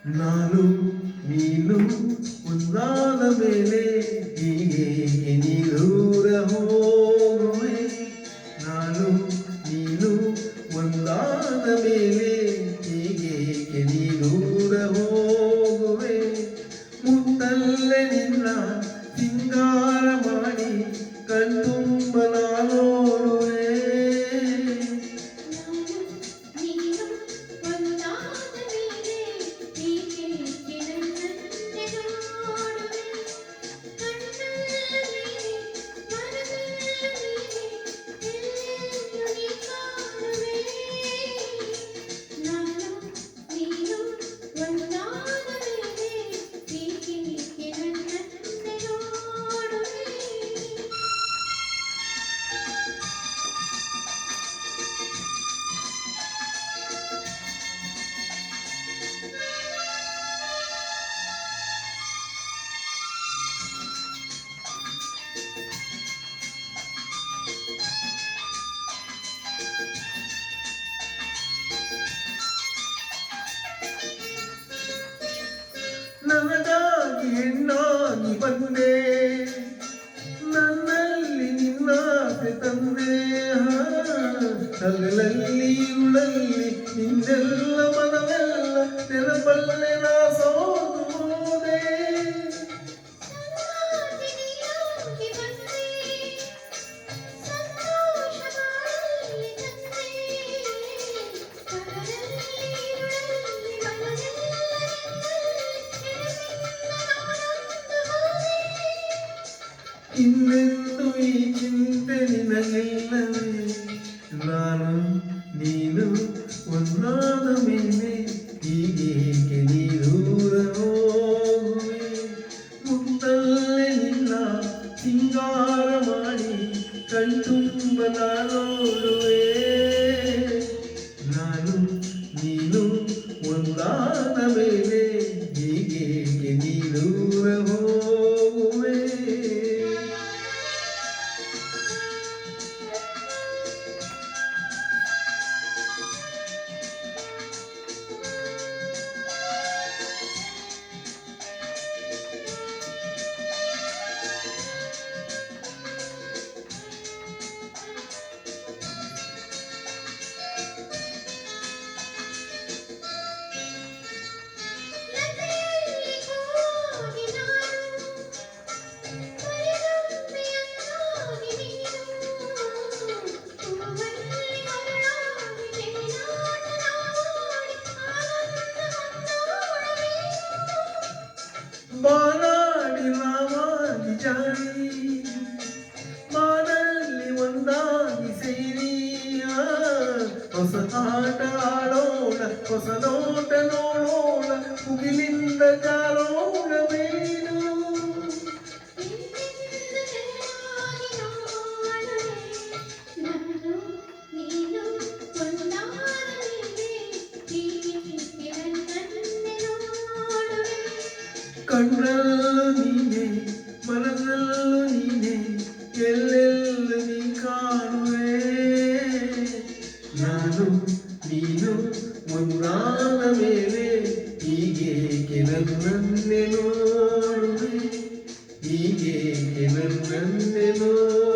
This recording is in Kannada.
ನಾನು ನೀನು ಒಂದಾದ ಮೇಲೆ ಹೀಗೆ ನೀ ದೂರ ಹೋಗುವೆ. ನಾನು ನೀನು ಒಂದಾದ ಮೇಲೆ ಹೀಗೆ ನೀ ದೂರ ಹೋಗುವೆ. ಮುತ್ತಲ್ಲೇ ನಿನ್ನ ಸಿಂಗಾರ ಮಾಡಿ ಕಣ್ತುಂಬ ನೋಡುವೆ. ನನಗಾಗಿ ಹೆಣ್ಣಾಗಿ ಬಂದೆ, ನನ್ನಲ್ಲಿ ನಿನ್ನಾಸೆ ತಂದೆ. ಹಗಲಲ್ಲಿ ಉಳಲ್ಲಿ ನಿನ್ನೆಲ್ಲ ಮನವೆಲ್ಲ ನೆನಪಲ್ಲೇ ನಾ ಸೋತು ಹೋದೆ. ಇನ್ನೆಂದು ಈ ಚಿಂತೆ ನಿನಗಿಲ್ಲವೇ. ನಾನು ನೀನು ಒಂದಾದ ಮೇಲೆ ಹೀಗೆ ನೀ ದೂರ ಹೋಗುವೆ. ಮುತ್ತಲ್ಲೇ ನಿನ್ನ ಸಿಂಗಾರ ಮಾಡಿ ಕಣ್ತುಂಬ ನೋಡುವೆ. ನಾನು ನೀನು ಒಂದಾದ ಮೇಲೆ ಹೀಗೆ ನೀ ದೂರ ಹೋಗುವೆ. ಬಾನಾಡಿ ರಾಮಾಗಿ ಜಾರಿ ಮಾನಲ್ಲಿ ಒಂದಾಗಿ ಸೇರಿ ಹೊಸ ಆಟ ಆಡೋಣ, ಹೊಸ ನೋಟ ನೋಡೋಣ, ಮುಗಿಲಿಂದ ಜಾರೋಣವೇನು. ಕಣ್ಣಲ್ಲೂ ನೀನೆ, ಮನದಲ್ಲೂ ನೀನೆ, ಎಲ್ಲೆಲ್ಲ ನೀ ಕಾಣುವೆ. ನಾನು ನೀನು ಒಂದಾದ ಮೇಲೆ ಹೀಗೆ ನನ್ನನ್ನೇ ನೋಡುವೆ. ಹೀಗೆ ನನ್ನನ್ನೇ ನೋಡುವೆ.